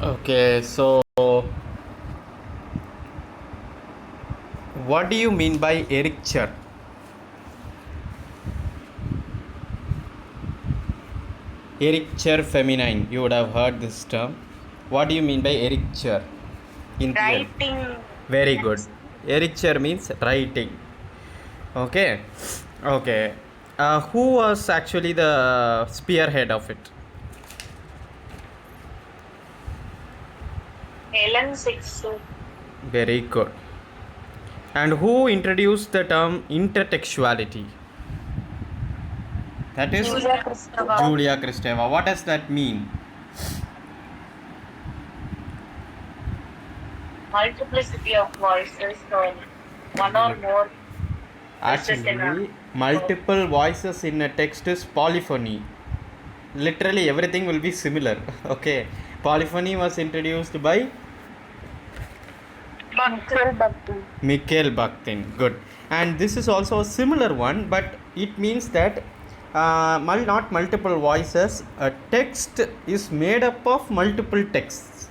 Okay, so what do you mean by ericture? Ericture feminine. You would have heard this term. What do you mean by ericture in theory? Writing. Very good. Ericture means writing. Okay. Okay. Who was actually the spearhead of it? Helen Sixth. Very good. And who introduced the term intertextuality? That is Julia Kristeva. Julia Kristeva. What does that mean? Multiplicity of voices, so one or more voices in Actually, multiple voices in a text is polyphony. Literally everything will be similar. Okay. Polyphony was introduced by Mikhail Bakhtin. Good. And this is also a similar one, but it means that not multiple voices. A text is made up of multiple texts.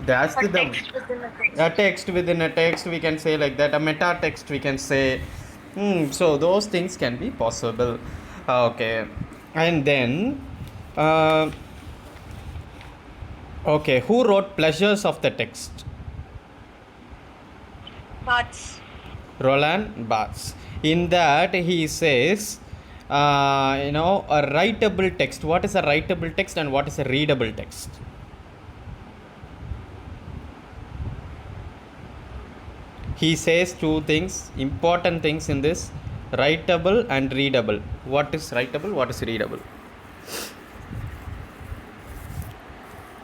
That's A the text within a text. a text within a text, we can say like that. A meta text, we can say. So those things can be possible. Okay. And then okay, who wrote Pleasures of the Text? Parts. Roland Barthes. In that he says, a writable text. What is a writable text and what is a readable text? He says two things, important things in this: writable and readable. What is writable? What is readable?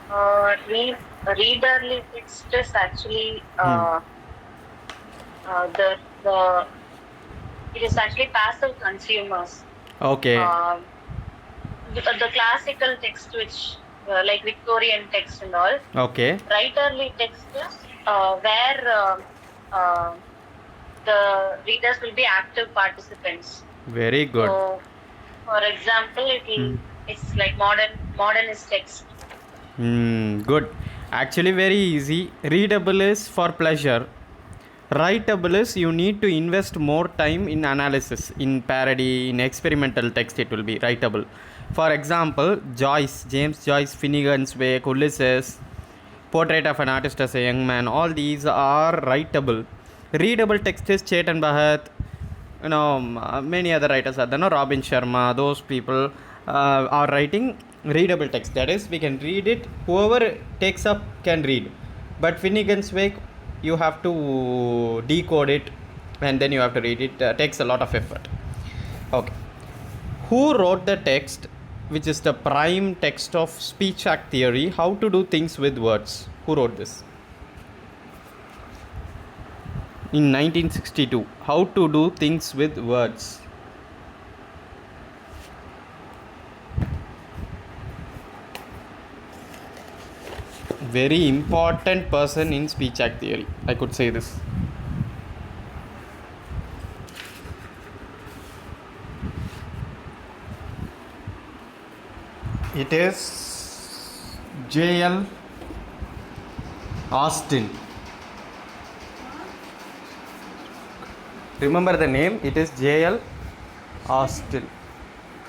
Readerly text is actually the it is actually passive consumers. Okay. The classical text, which like Victorian text and all. Okay. Writerly text is where the readers will be active participants. Very good. So, for example, it's like modernist text. Good. Actually, very easy. Readable is for pleasure. Writable is you need to invest more time in analysis, in parody, in experimental text. It will be writable. For example, James Joyce, Finnegan's Wake, Ulysses, Portrait of an Artist as a Young Man. All these are writable. Readable text is Chetan Bhagat, many other writers are there, Robin Sharma. Those people are writing readable text. That is, we can read it. Whoever takes up can read. But Finnegan's Wake, you have to decode it and then you have to read it. Takes a lot of effort. Okay. Who wrote the text, which is the prime text of speech act theory? How to do things with words? Who wrote this? In 1962. How to do things with words? Very important person in speech act theory, I could say this. It is J.L. Austin. Remember the name, it is J.L. Austin.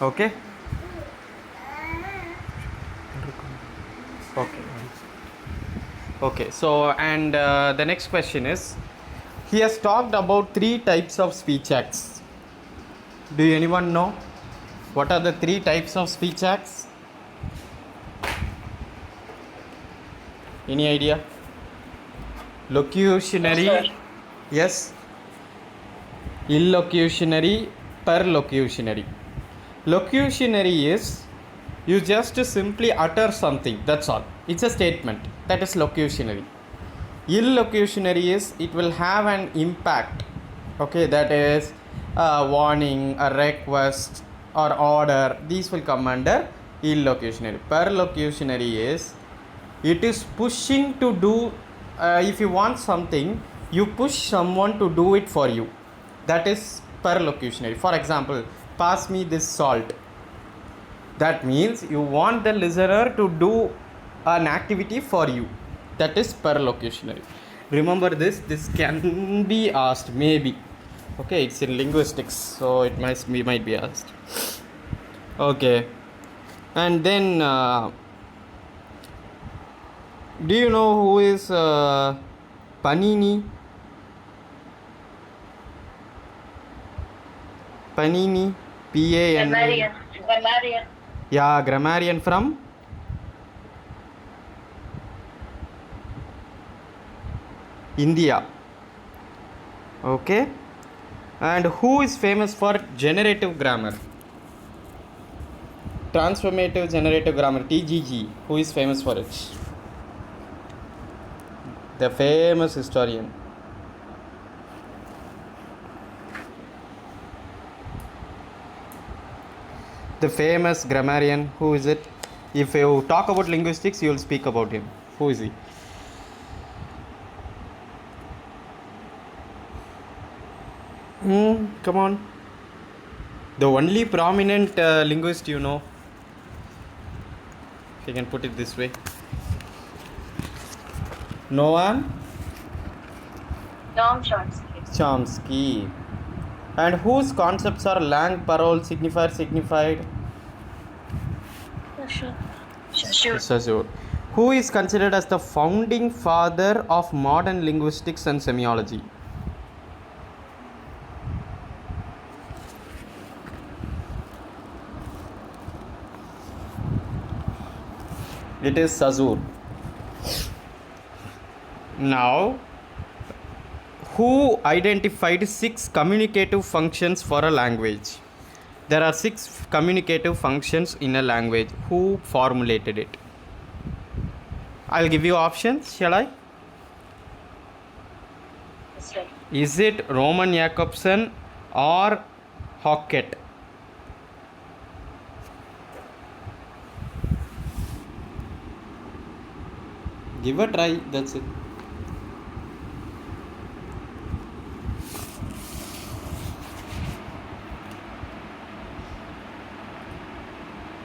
Okay. Okay, so and the next question is, he has talked about 3 types of speech acts. Do anyone know what are the 3 types of speech acts? Any idea? Locutionary, yes. Illocutionary, perlocutionary. Locutionary is you just simply utter something, that's all. It's a statement. That is locutionary. Illocutionary is it will have an impact. Okay, that is a warning, a request, or order. These will come under illocutionary. Perlocutionary is it is pushing to do. If you want something, you push someone to do it for you. That is perlocutionary. For example, pass me this salt. That means you want the listener to do an activity for you. That is perlocutionary. Remember this can be asked maybe. Okay, it's in linguistics, so might be asked. Okay, and then do you know who is Panini? Panini, Grammarian. Grammarian. Yeah, grammarian from India. Okay, and who is famous for generative grammar? Transformative generative grammar, TGG. Who is famous for it? The famous historian. The famous grammarian. Who is it? If you talk about linguistics, you will speak about him. Who is he? Come on. The only prominent linguist you know. If you can put it this way. Noam Noam Chomsky. Chomsky. And whose concepts are lang, parole, signifier, signified? Sure. Saussure. Who is considered as the founding father of modern linguistics and semiology? It is Saussure. Now, who identified 6 communicative functions for a language? There are 6 communicative functions in a language. Who formulated it? I'll give you options, shall I? That's right. Is it Roman Jakobson or Hockett? Give a try, that's it.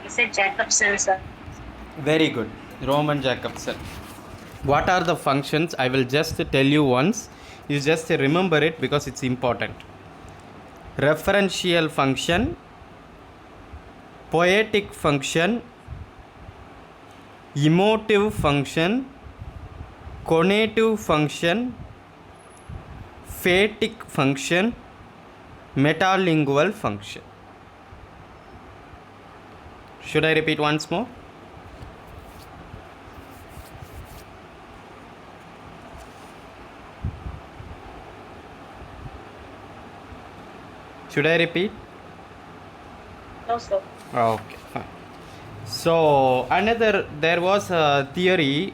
He said Jacobson, sir. Very good. Roman Jakobson. What are the functions? I will just tell you once. You just remember it because it's important. Referential function, poetic function, emotive function, conative function, phatic function, metalingual function. Should I repeat once more? Should I repeat? No, sir. Okay, fine. So there was a theory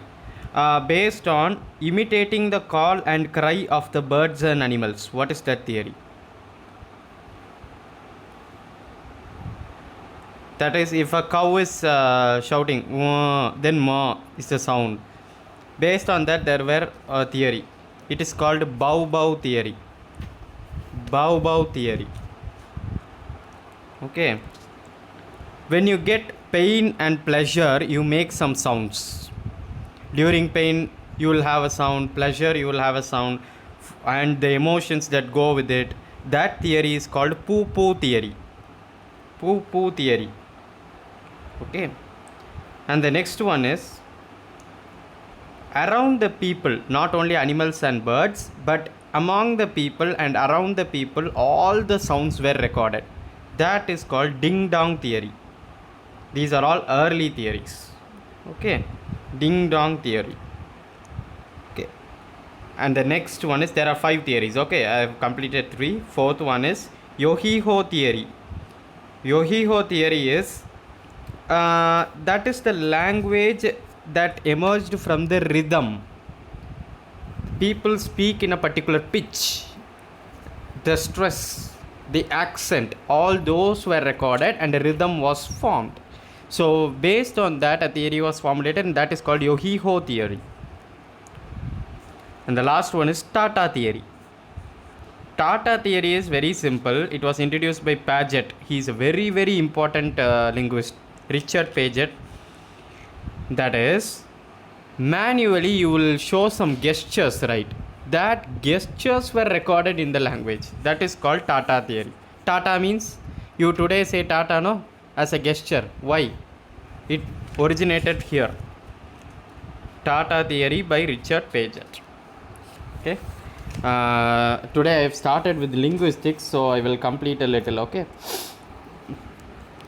based on imitating the call and cry of the birds and animals. What is that theory? That is, if a cow is shouting, then ma is the sound. Based on that, there were a theory. It is called bow theory. Bow theory. Okay. When you get pain and pleasure, you make some sounds. During pain, you will have a sound. Pleasure, you will have a sound. And the emotions that go with it. That theory is called poo theory. Poo theory. Okay. And the next one is, around the people, not only animals and birds, but among the people and around the people, all the sounds were recorded. That is called ding dong theory. These are all early theories. Okay. Ding dong theory. Okay. And the next one is, there are 5 theories. Okay, I have completed 3. Fourth one is Yohe-ho theory. Yohe-ho theory is that is the language that emerged from the rhythm. People speak in a particular pitch. The stress, the accent, all those were recorded and a rhythm was formed. So based on that, a theory was formulated, and that is called Yohe-ho theory. And the last one is Tata theory. Tata theory is very simple. It was introduced by Paget. He is a very important linguist. Richard Paget. That is, Manually you will show some gestures, right? That gestures were recorded in the language. That is called Tata theory. Tata means you today say Tata, no, as a gesture. Why? It originated here. Tata theory by Richard Paget. Okay. Today I have started with linguistics, so I will complete a little. Okay.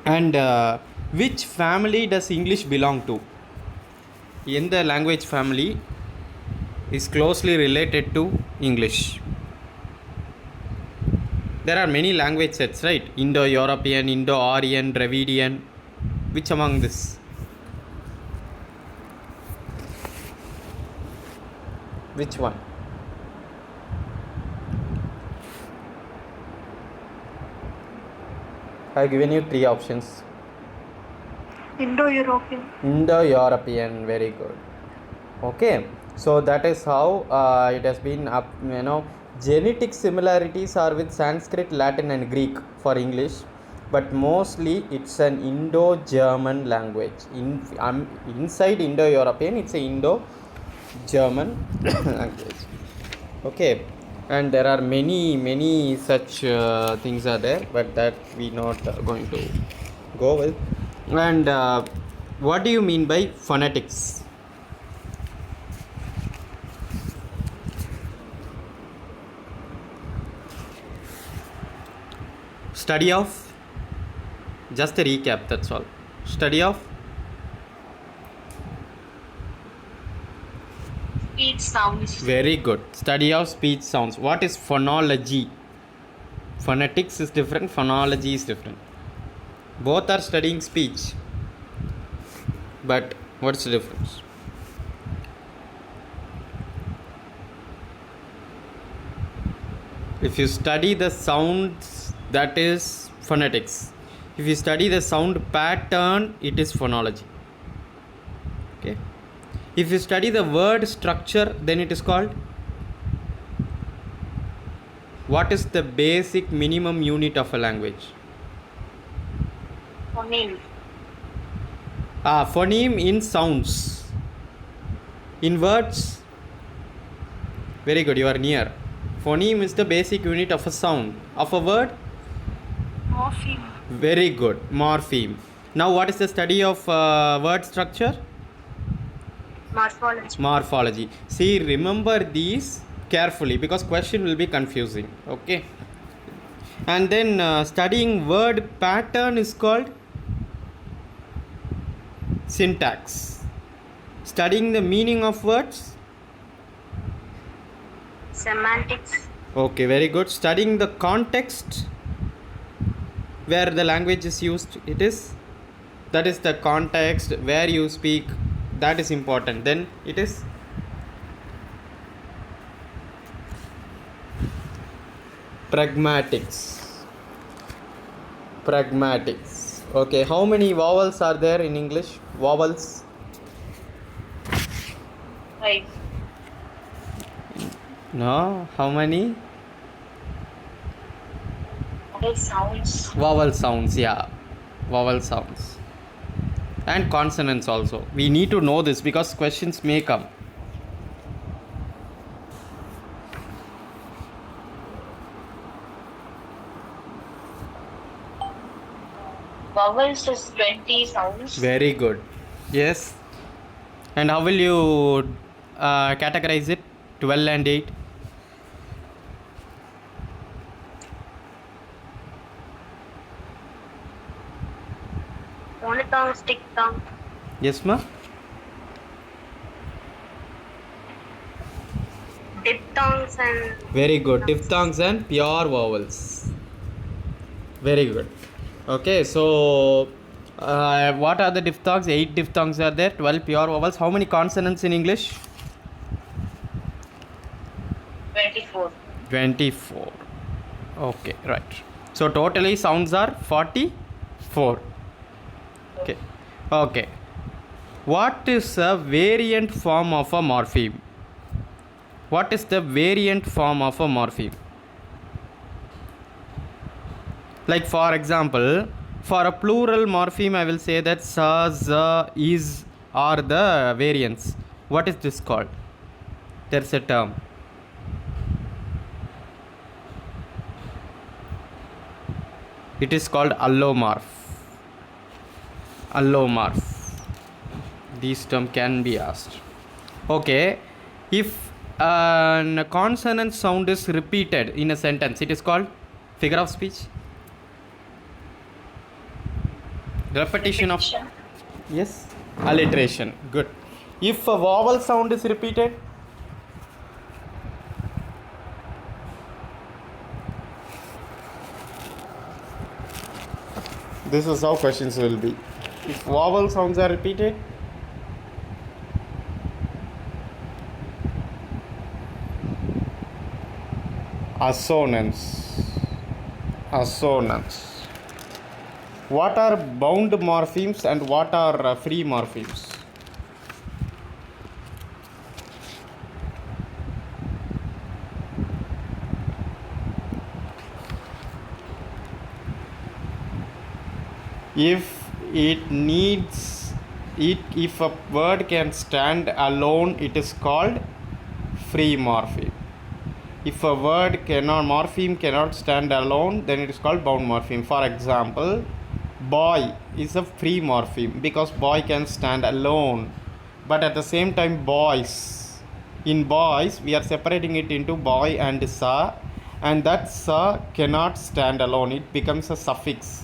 And which family does English belong to? In the language family is closely related to English. There are many language sets, right? Indo-European, Indo-Aryan, Dravidian. Which among this? Which one? I have given you 3 options. Indo-European. Indo-European, very good. Okay, so that is how it has been up. Genetic similarities are with Sanskrit, Latin, and Greek for English, but mostly it's an Indo-German language. Inside Indo-European, it's an Indo-German language. Okay, and there are many such things are there, but that we not going to go with. And what do you mean by phonetics? Study of, just a recap, that's all. Study of Speech sounds. very good. Study of speech sounds. What is phonology? Phonetics is different, phonology is different. Both are studying speech, but what's the difference? If you study the sounds, that is phonetics. If you study the sound pattern, it is phonology. Okay. If you study the word structure, then it is called, what is the basic minimum unit of a language? Phoneme. Phoneme in sounds. In words, very good, you are near. Phoneme is the basic unit of a sound. Of a word, Morpheme. very good, morpheme. Now what is the study of word structure? Morphology. Morphology. See, remember these carefully because question will be confusing. Okay. And then studying word pattern is called syntax. Studying the meaning of words, Semantics. okay, very good. Studying the context where the language is used, it is, that is the context where you speak, that is important. Then it is pragmatics. Okay, how many vowels are there in English? Vowels? 5. No, how many? Vowel sounds. Vowel sounds, yeah, vowel sounds. And consonants also. We need to know this because questions may come. Vowels is 20 sounds. Very good. Yes. And how will you categorize it? 12 and 8. Phonotongues, diphthongs. Yes, ma? Diphthongs and Very good. Diphthongs and pure vowels. Very good. Okay, so what are the diphthongs? 8 diphthongs are there, 12 pure vowels. How many consonants in English? 24. 24. Okay, right. So totally sounds are 44. Okay. Okay. What is a variant form of a morpheme? What is the variant form of a morpheme? Like for example, for a plural morpheme, I will say that sa, za, is are the variants. What is this called? There's a term. It is called allomorph. Allomorph. These term can be asked. Okay, if a consonant sound is repeated in a sentence, it is called figure of speech. Repetition of, yes, alliteration. Good. If a vowel sound is repeated, this is how questions will be. If vowel sounds are repeated, assonance. Assonance. What are bound morphemes and what are free morphemes? If it needs it, if a word can stand alone, it is called free morpheme. If a word cannot, morpheme cannot stand alone, then it is called bound morpheme. For example, boy is a free morpheme because boy can stand alone, but at the same time boys, in boys we are separating it into boy and sa, and that sa cannot stand alone, it becomes a suffix,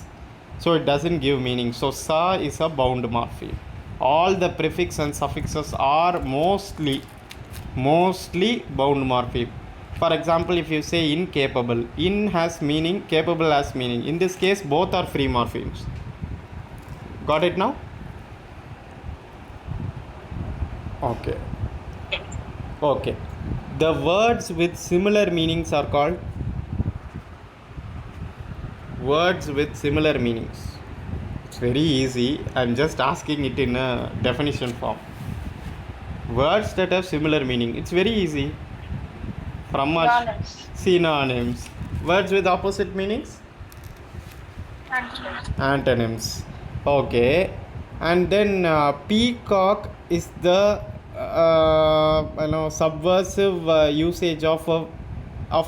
so it doesn't give meaning. So sa is a bound morpheme. All the prefix and suffixes are mostly bound morpheme. For example, if you say incapable, in has meaning, capable has meaning. In this case, both are free morphemes. Got it now? Okay. Okay. The words with similar meanings are called words with similar meanings. It's very easy. I'm just asking it in a definition form. Words that have similar meaning. It's very easy. From Synonyms. synonyms. Words with opposite meanings? Antonyms. Antonyms. Okay. And then peacock is the subversive usage of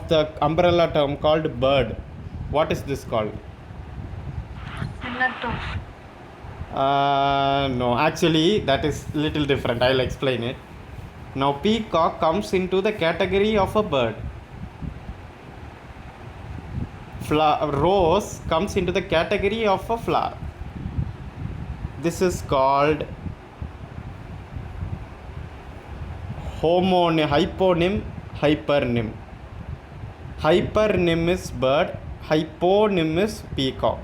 the umbrella term called bird. What is this called? Similar to. No, actually that is little different. I'll explain it. Now peacock comes into the category of a bird. Rose comes into the category of a flower. This is called hyponym, hypernym. Hypernym is bird, hyponym is peacock.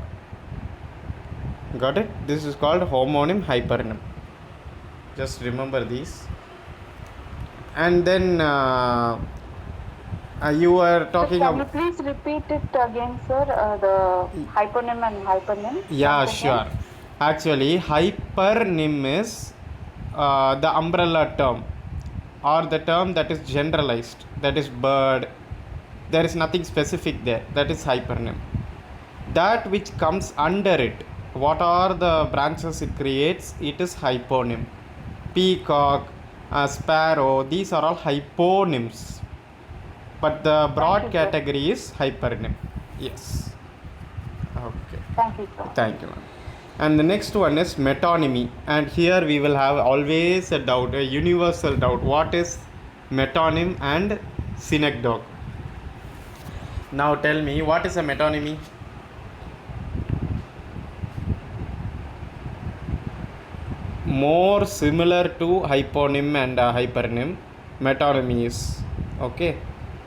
Got it? This is called homonym, hypernym. Just remember these. And then you were talking Can you about. please repeat it again, sir? The hyponym and hypernym. Yeah, Once again. sure. Actually, hypernym is the umbrella term or the term that is generalized. That is bird. There is nothing specific there. That is hypernym. That which comes under it, what are the branches it creates, it is hyponym. Peacock, sparrow, these are all hyponyms. But the broad Thank you, sir. category is hypernym. Yes. Okay. Thank you, sir. Thank you, ma'am. And the next one is metonymy. And here we will have always a doubt, a universal doubt. What is metonym and synecdoche? Now tell me, what is a metonymy? More similar to hyponym and hypernym, metonymy is. Okay.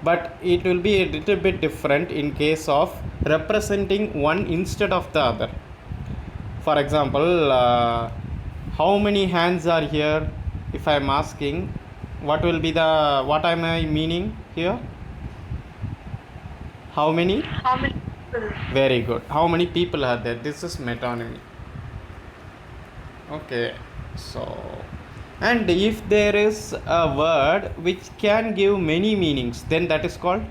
But it will be a little bit different in case of representing one instead of the other. For example, how many hands are here? If I am asking, what will be the, what am I meaning here? How many? How many people? Very good. How many people are there? This is metonymy. Okay. So, and if there is a word which can give many meanings, then that is called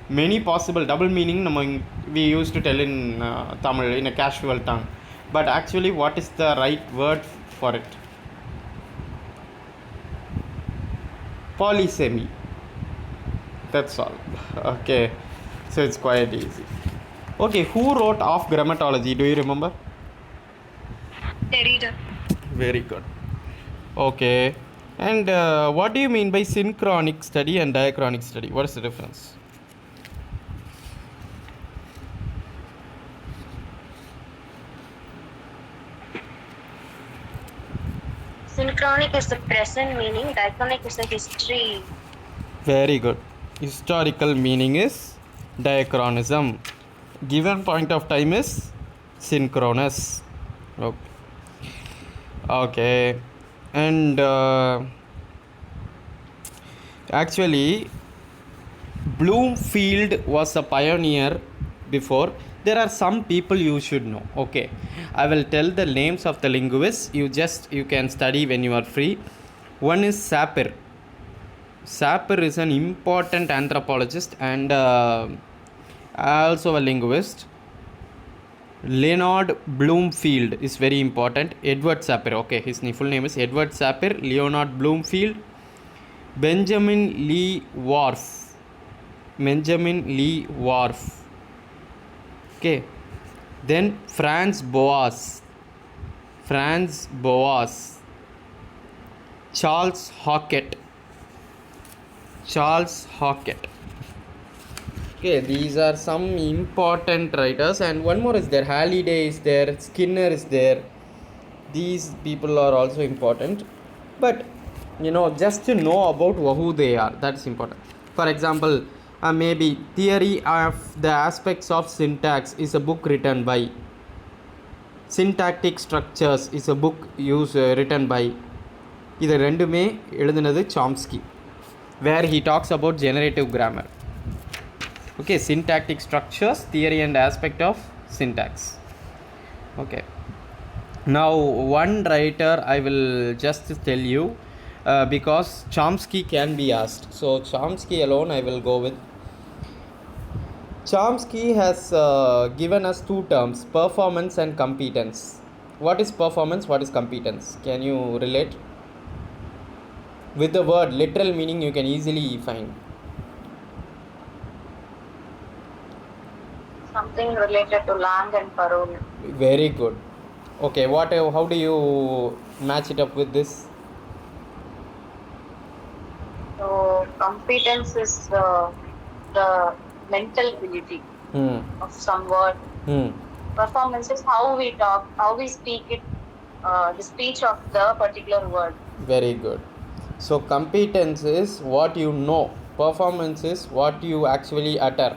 many possible double meaning. We used to tell in Tamil in a casual tongue. But actually, what is the right word for it? Polysemy. That's all. Okay, so it's quite easy. Okay, who wrote Off Grammatology? Do you remember? Derrida. Very good. Okay, and what do you mean by synchronic study and diachronic study? What is the difference? Synchronic is the present meaning, diachronic is the history. Very good. Historical meaning is diachronism. Given point of time is synchronous. Okay. Okay. And actually, Bloomfield was a pioneer before. There are some people you should know. Okay, I will tell the names of the linguists. You can study when you are free. One is Sapir. Sapir is an important anthropologist and also a linguist. Leonard Bloomfield is very important. Edward Sapir. Okay, his full name is Edward Sapir. Leonard Bloomfield. Benjamin Lee Whorf. Okay, then Franz Boas. Charles Hockett. Okay, these are some important writers, and one more is there. Halliday is there, Skinner is there. These people are also important, but just to know about who they are, that's important. For example, maybe Theory of the Aspects of Syntax is a book written by. Syntactic Structures is a book written by. இது ரெண்டுமே எழுதுனது Chomsky, where he talks about generative grammar. Okay, syntactic structures, theory and aspect of syntax. Okay, now one writer I will just tell you because Chomsky can be asked, so Chomsky alone I will go with. Chomsky has given us two terms, performance and competence. What is performance, what is competence? Can you relate? With the word, literal meaning you can easily find. Something related to land and parole. Very good. Okay, how do you match it up with this? So competence is the mental ability of some word. Performance is how we talk, how we speak it, the speech of the particular word. Very good. So competence is what you know. Performance is what you actually utter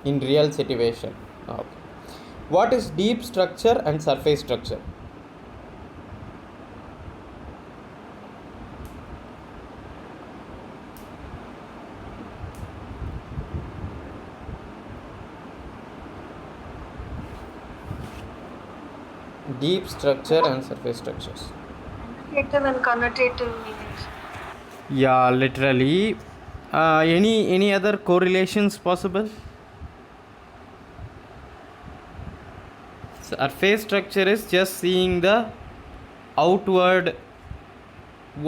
in real situation. Okay. What is deep structure and surface structure? Deep structure and surface structures. Indicative and connotative meanings. Yeah, literally. Any other correlations possible? Surface structure is just seeing the outward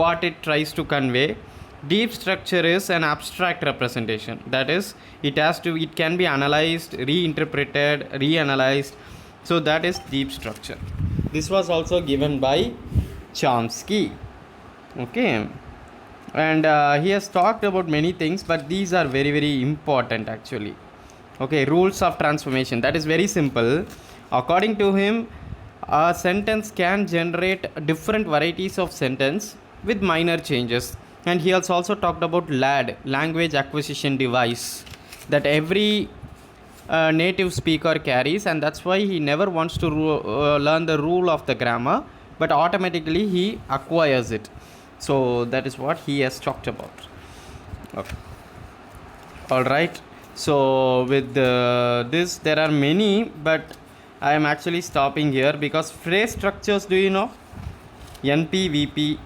what it tries to convey. Deep structure is an abstract representation. That is, it can be analyzed, reinterpreted, reanalyzed. So that is deep structure. This was also given by Chomsky. Okay, and he has talked about many things, but these are very, very important actually. Okay, rules of transformation. That is very simple. According to him, a sentence can generate different varieties of sentence with minor changes. And he has also talked about LAD, language acquisition device, that every native speaker carries, and that's why he never wants to learn the rule of the grammar, but automatically he acquires it. So that is what he has talked about. Okay. All right. So with this, there are many, but I am actually stopping here because phrase structures, do you know? NP, VP,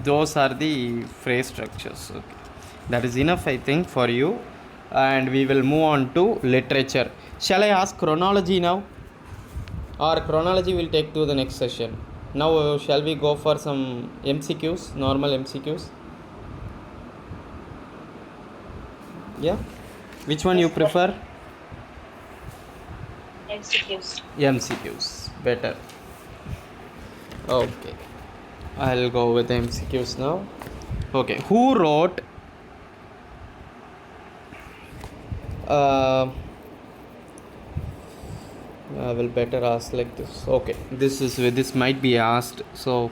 those are the phrase structures. Okay. That is enough, I think, for you. And we will move on to literature. Shall I ask chronology now? Or chronology will take to the next session? Now shall we go for some MCQs, normal MCQs? Yeah. Which one you prefer? MCQs. MCQs. Better. Okay. I'll go with MCQs now. Okay. Who wrote I will better ask like this. Okay. This might be asked. So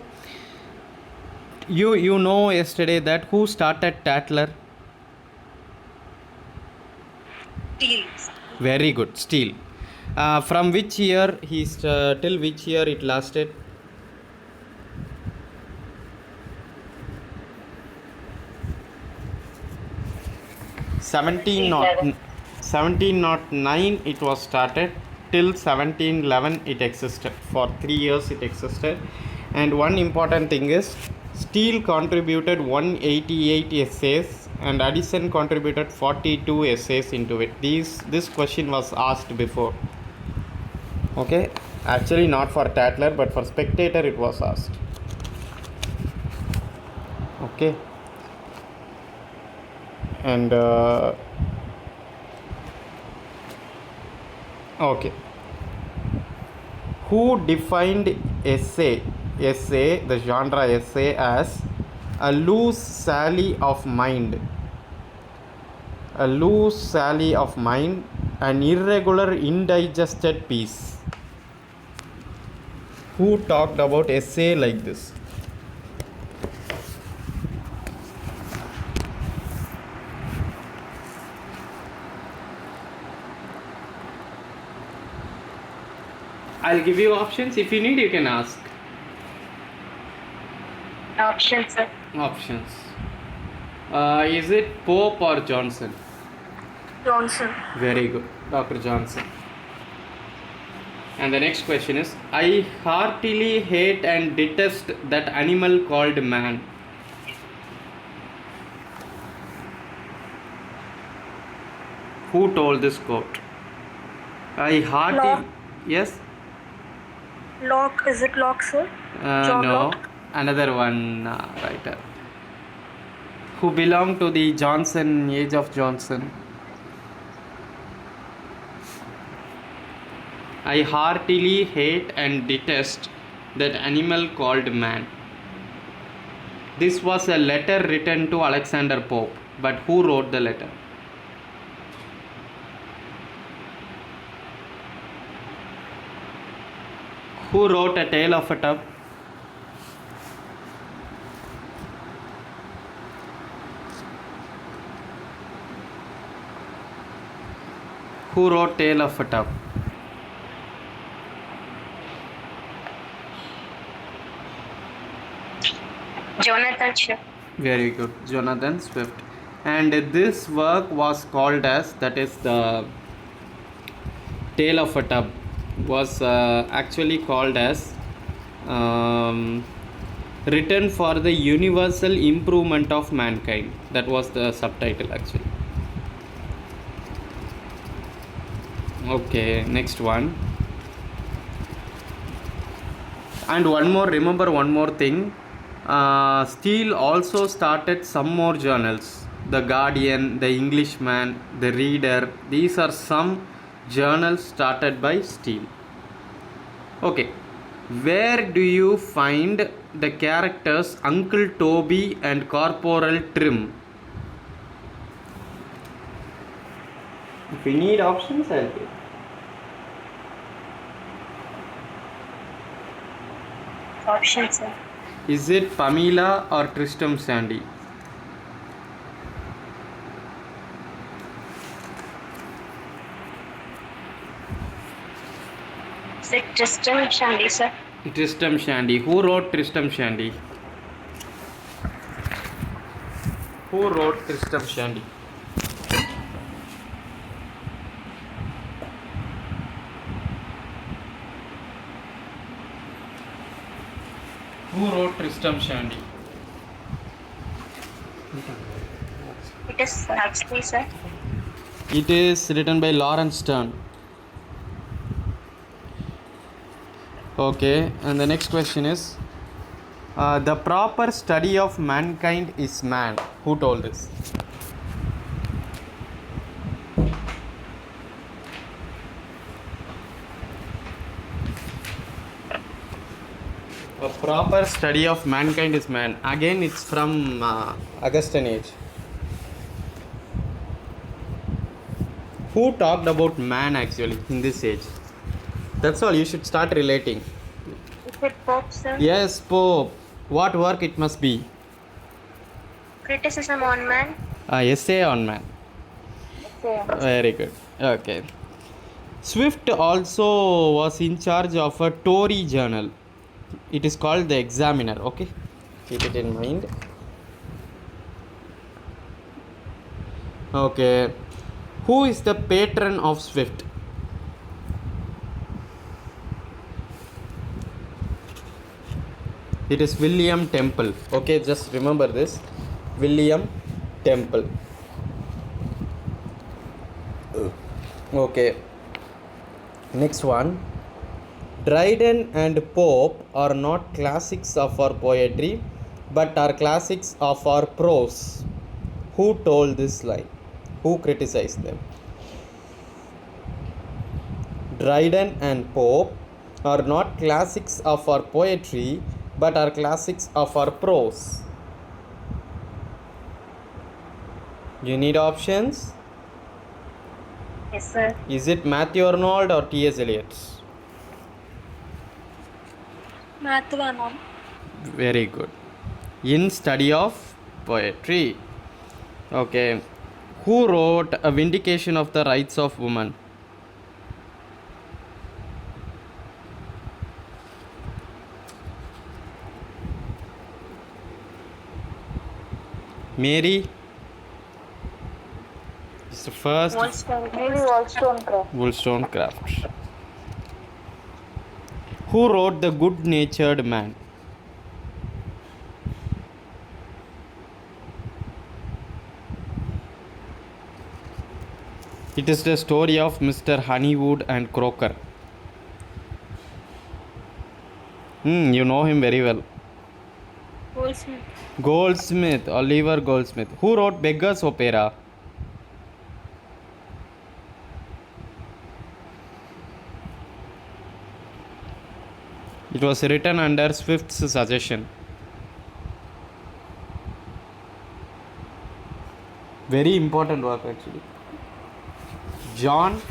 you know yesterday that who started Tatler? Steele. Very good. Steel. From which year till which year it lasted? 1709 it was started till 1711 it existed. For 3 years it existed. And one important thing is Steele contributed 188 essays and Addison contributed 42 essays into it. This question was asked before. Okay, actually not for Tatler but for Spectator it was asked. Okay. And okay, who defined essay, the genre essay, as a loose sally of mind, an irregular indigested piece? Who talked about essay like this? I'll give you options. If you need, you can ask. Options, sir. Options. Is it Pope or Johnson? Johnson. Very good, Dr. Johnson. And the next question is, I heartily hate and detest that animal called man. Who told this quote? I heartily... Locke. Yes? Locke. Is it Locke, sir? John No. Locke? Another one writer. Who belonged to the Johnson, Age of Johnson. I heartily hate and detest that animal called man. This was a letter written to Alexander Pope. But who wrote the letter? Who wrote A Tale of a Tub? Who wrote Tale of a Tub? Jonathan Swift. Very good, Jonathan Swift. And this work was called as, that is the Tale of a Tub, was actually called as Written for the Universal Improvement of Mankind. That was the subtitle actually. Okay, next one. And remember one more thing. Steele also started some more journals. The Guardian, the Englishman, the Reader. These are some journals started by Steele. Okay, where do you find the characters Uncle Toby and Corporal Trim? If you need options, I'll give. Options, sir. Is it Pamela or Tristram Shandy? Is it Tristram Shandy, sir? Tristram Shandy. Who wrote Tristram Shandy? Who wrote Tristram Shandy? Who wrote Tristram Shandy? It is Huxley, sir. It is written by Lawrence Sterne. Okay, and the next question is, the proper study of mankind is man. Who told this? Proper study of mankind is man. Again, it's from Augustine age. Who talked about man actually in this age? That's all. You should start relating. Is it Pope, sir? Yes, Pope. What work it must be? Criticism on man? Essay on man. Okay. Very good. Okay. Swift also was in charge of a Tory journal. It is called the Examiner. Okay, keep it in mind. Okay, who is the patron of Swift? It is William Temple. Okay, just remember this. William Temple. Okay, next one. Dryden and Pope are not classics of our poetry, but are classics of our prose. Who told this line? Who criticized them? Dryden and Pope are not classics of our poetry, but are classics of our prose. You need options? Yes, sir. Is it Matthew Arnold or T.S. Eliot? Matthew Arnold. Very good. In study of poetry. Okay. Who wrote A Vindication of the Rights of Woman? Mary? It's the first. Maybe Wollstonecraft. Wollstonecraft. Who wrote The Good Natured Man? It is the story of Mr. Honeywood and Croker. You know him very well. Goldsmith. Goldsmith, Oliver Goldsmith. Who wrote Beggar's Opera? It was written under Swift's suggestion. Very important work actually. John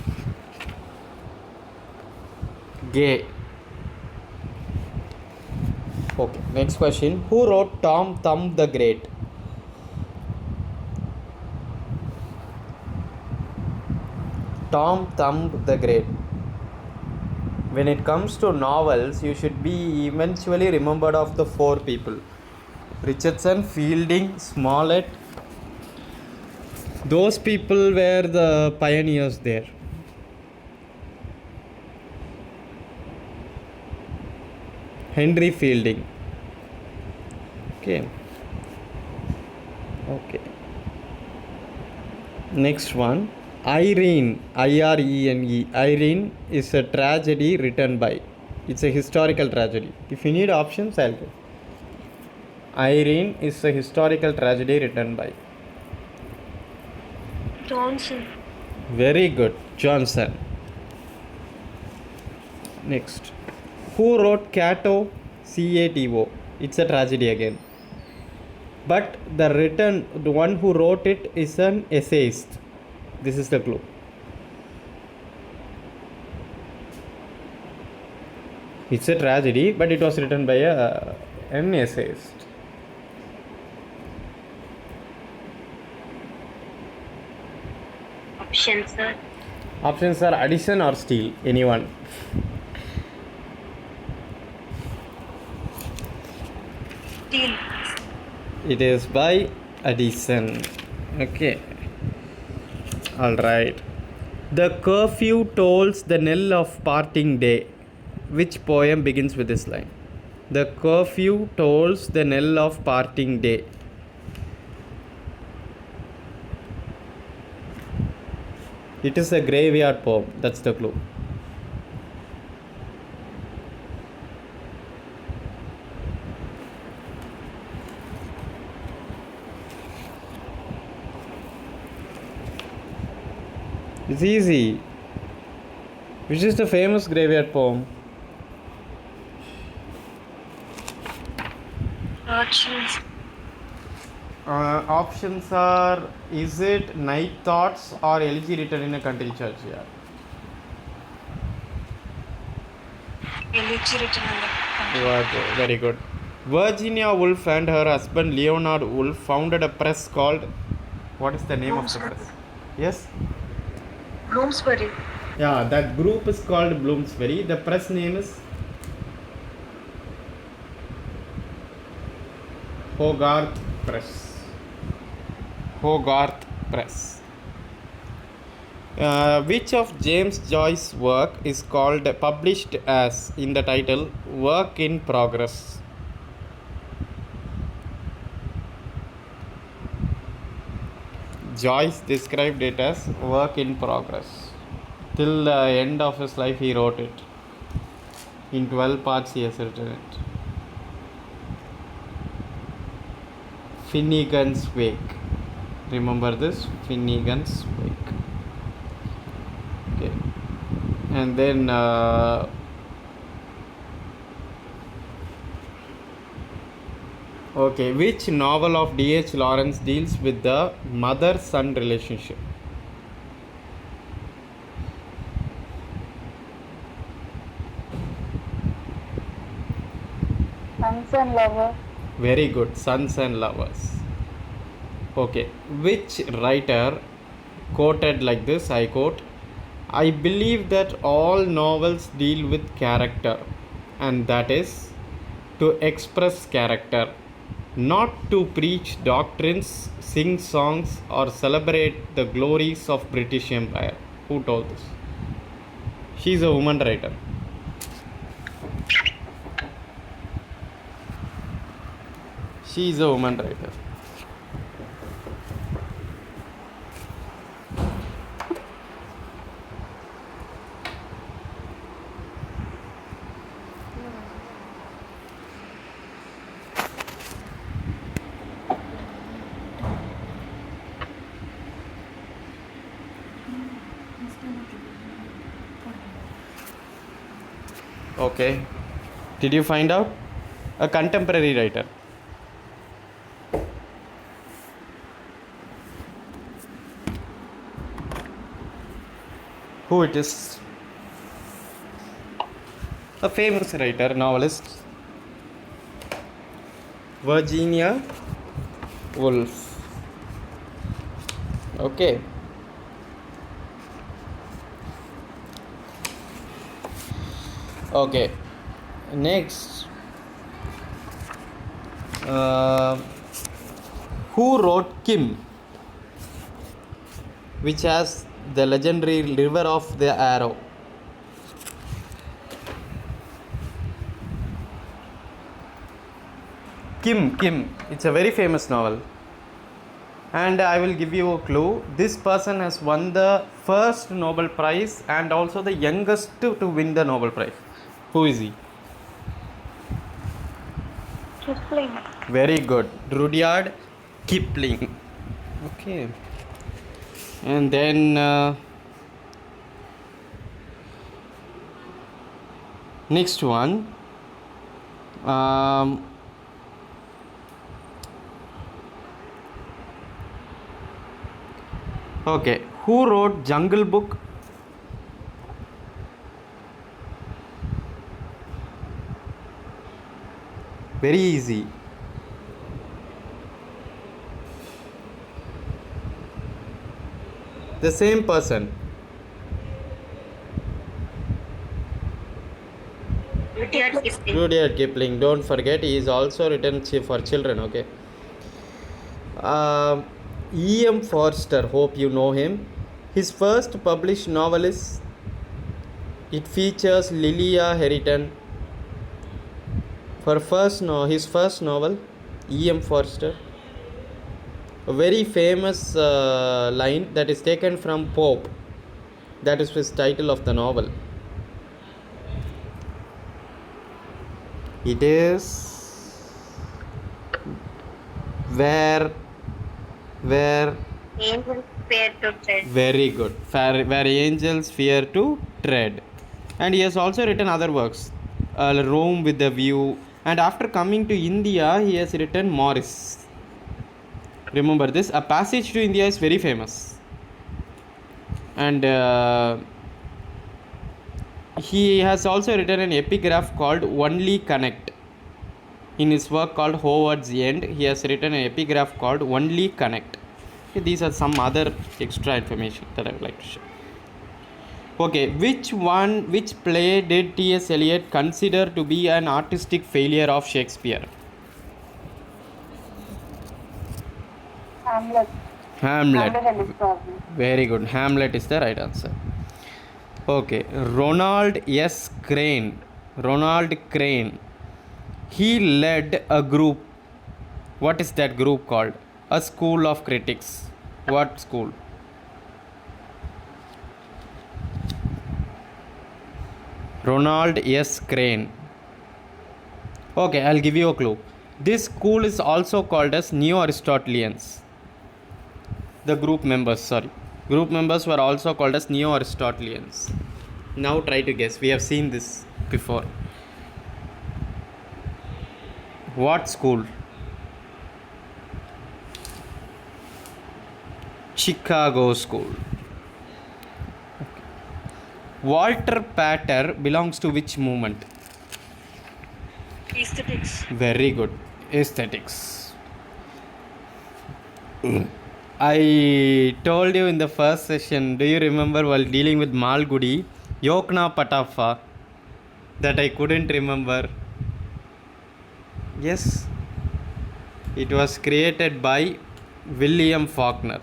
Gay. Okay, next question. Who wrote Tom Thumb the Great? Tom Thumb the Great. When it comes to novels, you should be eventually remembered of the four people: Richardson, Fielding, Smollett. Those people were the pioneers there. Henry Fielding. Okay. Next one. Irene, Irene. Irene is a tragedy written by. It's a historical tragedy. If you need options, I'll give. Irene is a historical tragedy written by. Johnson. Very good, Johnson. Next. Who wrote Cato? Cato. It's a tragedy again. But the one who wrote it is an essayist. This is the clue. It's a tragedy, but it was written by an essayist. Options, sir. Options are Addison or Steele. Anyone. Steele. It is by Addison. Okay. All right. The curfew tolls the knell of parting day. Which poem begins with this line? The curfew tolls the knell of parting day. It is a graveyard poem. That's the clue. It's easy. Which is the famous graveyard poem? Options are: is it Night Thoughts or Elegy Written in a Country Church? Yeah. Elegy Written in the Country. Very good. Virginia Woolf and her husband Leonard Woolf founded a press called. What is the name of the press? Yes? Bloomsbury. Yeah, that group is called Bloomsbury. The press name is Hogarth Press. Hogarth Press. Which of James Joyce's work is called published as in the title Work in Progress? Joyce described it as work in progress. Till the end of his life he wrote it. In 12 parts he has written it. Finnegan's Wake. Remember this? Finnegan's Wake. Okay. And then okay, which novel of D.H. Lawrence deals with the mother-son relationship? Sons and Lovers. Very good, Sons and Lovers. Okay, which writer quoted like this? I quote, I believe that all novels deal with character, and that is to express character, not to preach doctrines, sing songs, or celebrate the glories of British Empire. Who told this? She is a woman writer. She is a woman writer. Okay. Did you find out? A contemporary writer. Who it is? A famous writer, novelist. Virginia Woolf. Okay. Okay. Next. Who wrote Kim, which has the legendary River of the Arrow? Kim. It's a very famous novel. And I will give you a clue. This person has won the first Nobel Prize and also the youngest to win the Nobel Prize. Who is he? Kipling. Very good. Rudyard Kipling. Okay. And then next one. Okay. Who wrote Jungle Book? Very easy. The same person. Rudyard Kipling. Rudyard Kipling. Don't forget, he is also written for children. Okay. E.M. Forster. Hope you know him. His first published novel is. It features Lilia Harrington. His first novel, E.M. Forster. A very famous line that is taken from Pope. That is his title of the novel. It is where Angels Fear to Tread. very good. Where angels fear to tread. And he has also written other works. Rome with a View. And after coming to India, he has written Morris. Remember this. A Passage to India is very famous. And he has also written an epigraph called Only Connect. In his work called Howard's End, he has written an epigraph called Only Connect. Okay, these are some other extra information that I would like to share. Okay, which play did T.S. Eliot consider to be an artistic failure of Shakespeare? Hamlet. Hamlet. Hamlet is probably. Very good. Hamlet is the right answer. Okay, Ronald S. Crane. Ronald Crane. He led a group. What is that group called? A school of critics. What school? Ronald S. Crane. Okay, I'll give you a clue. This school is also called as Neo-Aristotelians. The group members were also called as Neo-Aristotelians. Now try to guess. We have seen this before. What school? Chicago School. Walter Pater belongs to which movement? Aesthetics. Very good. Aesthetics. I told you in the first session, do you remember while dealing with Malgudi, Yokna Patafa, that I couldn't remember? Yes. It was created by William Faulkner.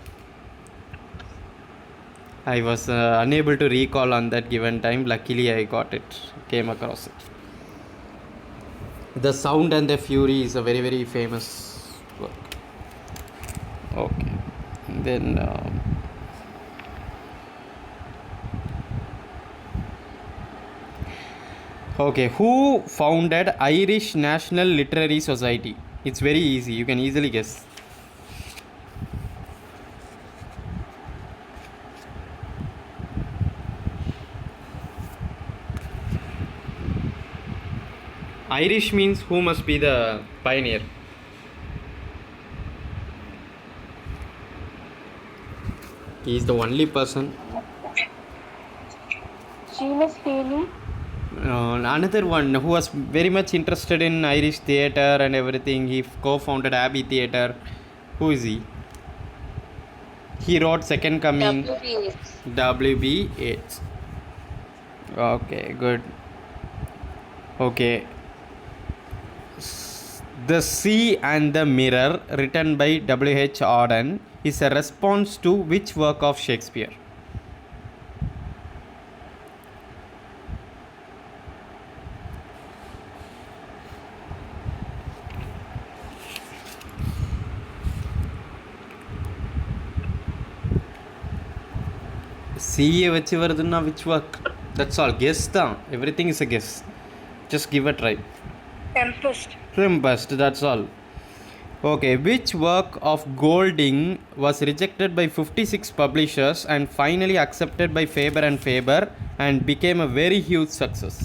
I was unable to recall on that given time. Luckily, I came across it. The Sound and the Fury is a very, very famous work. Okay. Then okay, who founded Irish National Literary Society? It's very easy. You can easily guess. Irish means who must be the pioneer? He is the only person. Seamus Heaney. Another one who was very much interested in Irish theatre and everything. He co-founded Abbey Theatre. Who is he? He wrote Second Coming. W.B. Yeats. W.B. Yeats. Okay, good. Okay. The Sea and the Mirror, written by W.H. Auden, is a response to which work of Shakespeare? CA வச்சு வருதுன்னா which work? That's all. Guess தான். Everything is a guess. Just give a try. Tempest, that's all. Okay, which work of Golding was rejected by 56 publishers and finally accepted by Faber and Faber and became a very huge success?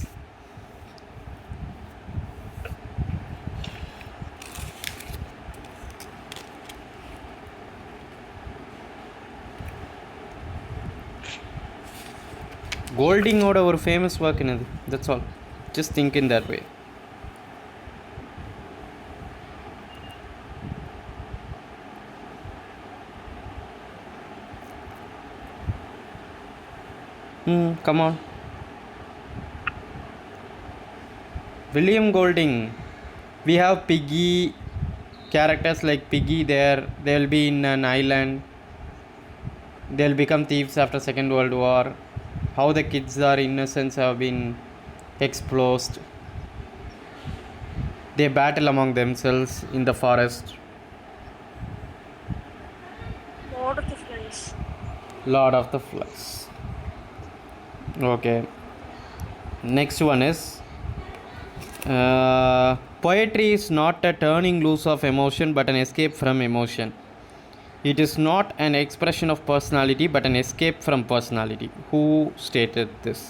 Golding ஓட ஒரு famous work என்னது? That's all. Just think in that way. Come on. William Golding. We have Piggy, characters like Piggy there. They'll be in an island. They'll become thieves after Second World War. How the kids are innocents have been exposed. They battle among themselves in the forest. Lord of the Flies. Lord of the Flies. Okay. Next one is poetry is not a turning loose of emotion but an escape from emotion. It is not an expression of personality but an escape from personality. Who stated this?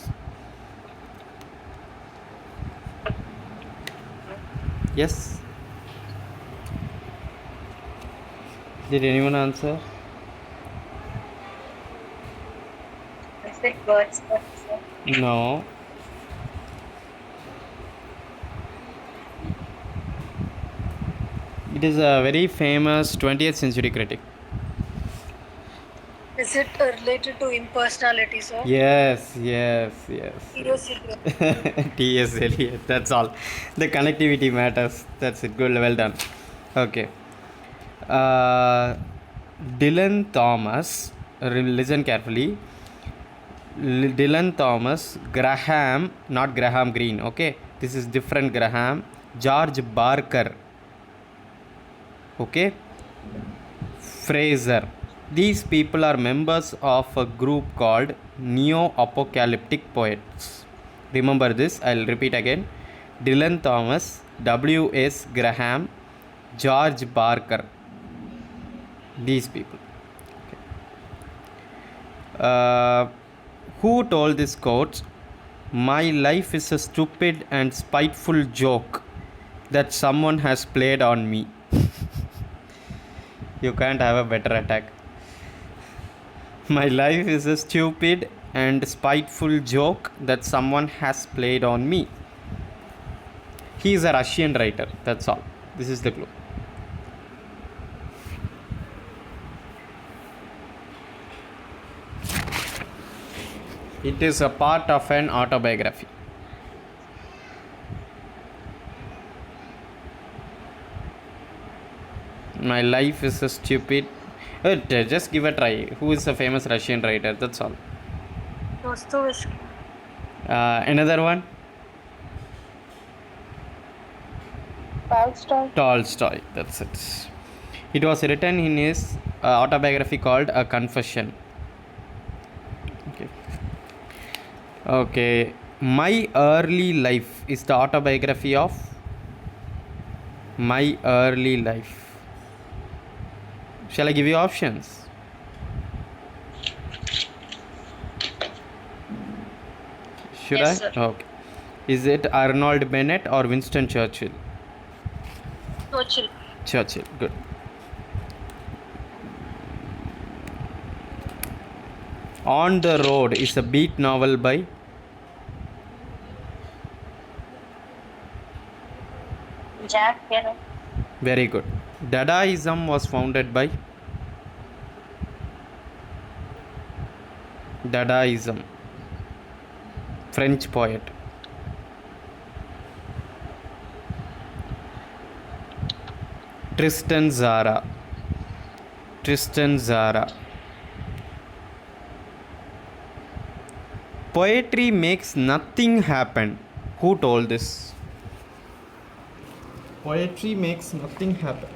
Yes. Did anyone answer? Is it Wordsworth, sir? No. It is a very famous 20th century critic. Is it related to impersonality, sir? Yes. T.S. Eliot. T.S. Eliot. That's all. The connectivity matters. That's it. Good. Well done. Okay. Dylan Thomas. Listen carefully. Dylan Thomas. Graham. Not Graham Greene. Okay. This is different Graham. George Barker. Okay. Fraser. These people are members of a group called Neo-Apocalyptic Poets. Remember this, I'll repeat again. Dylan Thomas, W.S. Graham, George Barker. These people. Who told this quote? My life is a stupid and spiteful joke that someone has played on me. You can't have a better attack. My life is a stupid and spiteful joke that someone has played on me. He is a Russian writer. That's all. This is the clue. It is a part of an autobiography. My life is a stupid. Just give a try. Who is a famous Russian writer? That's all. Dostoevsky. Another one? Tolstoy. That's it. It was written in his autobiography called A Confession. Okay. My Early Life is the autobiography of My Early Life. Shall I give you options? Should Yes, I? sir. Okay. Is it Arnold Bennett or Winston Churchill? Churchill. Churchill. Good. On the Road is a beat novel by Jack Kerouac. Very good. Dadaism was founded by Dadaism, French poet. Tristan Zara. Tristan Zara. Poetry makes nothing happen. Who told this? Poetry makes nothing happen.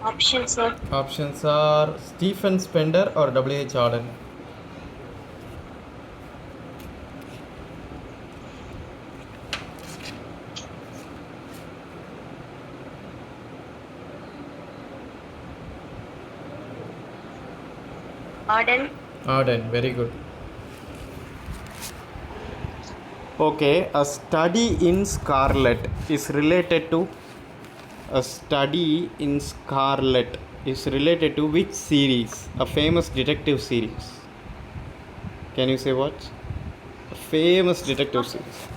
Options, sir. Options are Stephen Spender or W.H. Auden. Arden. Auden, very good. Okay, a study in Scarlet is related to which series? A famous detective series. Can you say what? A famous detective series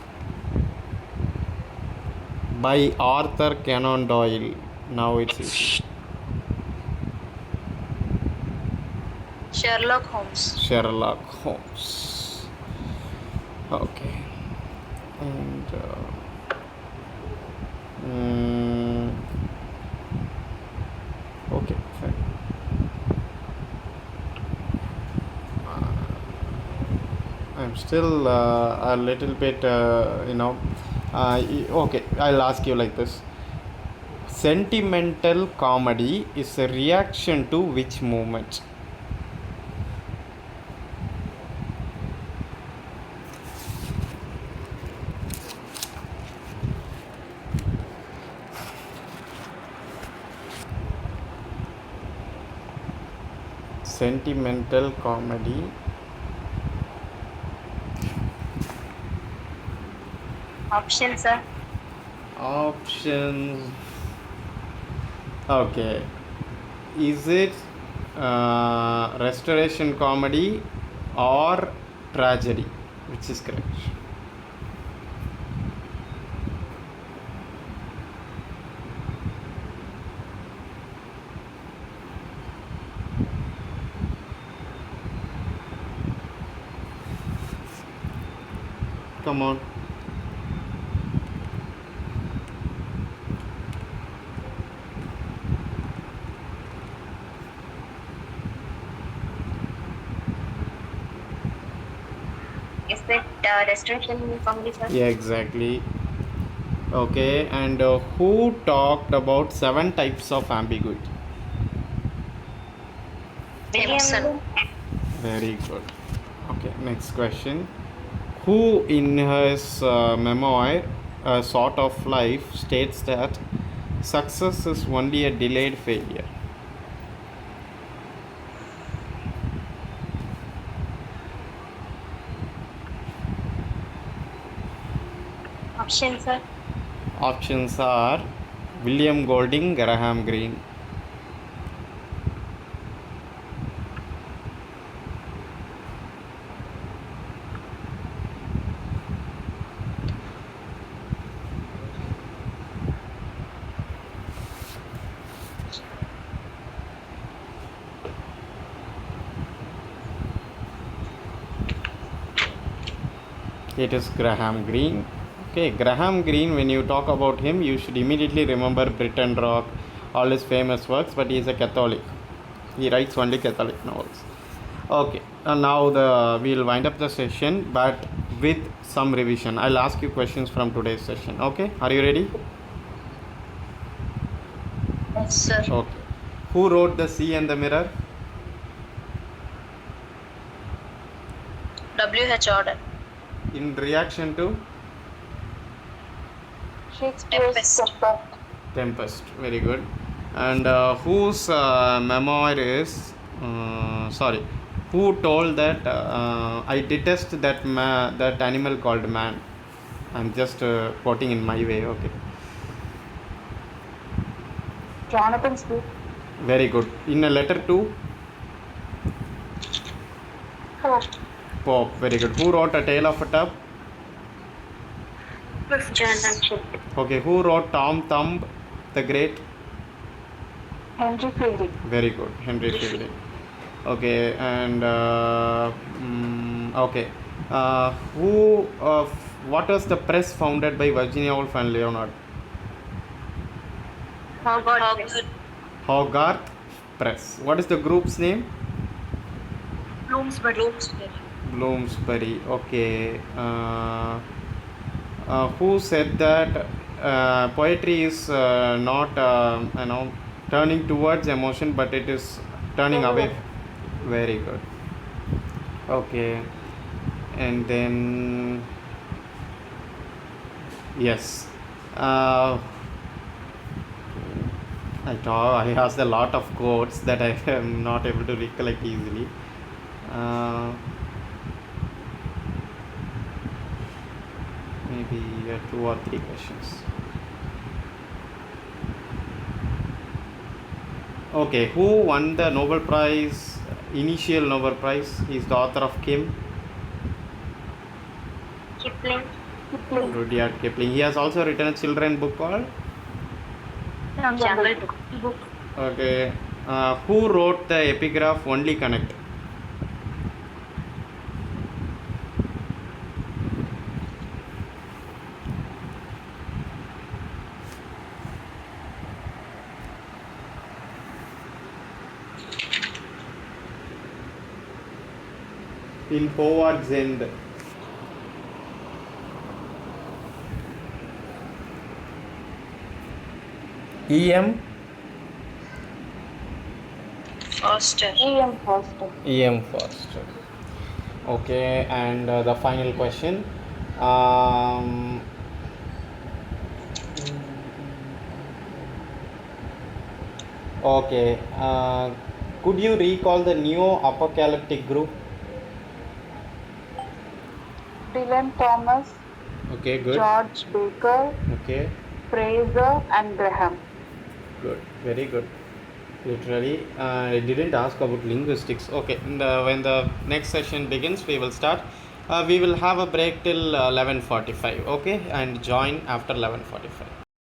by Arthur Conan Doyle. Now it's easy. Sherlock Holmes. Sherlock Holmes. Okay. And okay, fine. I'm still a little bit, okay, I'll ask you like this. Sentimental comedy is a reaction to which movement? Sentimental comedy Option, sir. Options. Okay. Is it restoration comedy or tragedy? Which is correct? Come on. Is it restoration comedy, sir? Yeah, exactly. Okay, and who talked about 7 types of ambiguity? Emerson. Very good. Okay, next question. Who in his memoir, A Sort of Life, states that success is only a delayed failure? Option, sir. Options are William Golding, Graham Greene. It is Graham Greene. Okay, Graham Greene, when you talk about him, you should immediately remember Britain Rock, all his famous works, but he is a Catholic. He writes only Catholic novels. Okay, now we'll wind up the session, but with some revision. I'll ask you questions from today's session. Okay, are you ready? Yes, sir. Okay. Who wrote The Sea and the Mirror? W.H. Auden. In reaction to Shakespeare's Tempest. Very good. And whose memoir is sorry, who told that I detest that animal called man? I'm just quoting in my way. Okay. Jonathan Swift. Very good. In a letter to Pope. Very good. Who wrote A Tale of a Tub? Jonathan Swift. Okay. Who wrote Tom Thumb the Great? Henry Fielding. Very good. Henry Fielding. Okay. And okay. What was the press founded by Virginia Woolf and Leonard? Hogarth Press. What is the group's name? Bloomsbury. Okay. Who said that poetry is not turning towards emotion, but it is turning away? Very good. Okay. And then yes. I asked a lot of quotes that I am not able to recollect easily. Maybe 2 or 3 questions. Okay, who won the Nobel Prize, initial Nobel Prize? He is the author of Kim. Kipling. Rudyard Kipling. He has also written a children book called Jungle Book. Okay. Who wrote the epigraph Only Connect? In Howard's End. E.M. Foster. E.M. Foster. E.M. Foster. Okay, and the final question. Okay, could you recall the neo-apocalyptic group? Dylan Thomas. Okay, good. George Baker, Okay, Fraser, and Graham. good. Very good. Literally, I didn't ask about linguistics. Okay, when the next session begins, we will start. We will have a break till 11:45. Okay, and join after 11:45.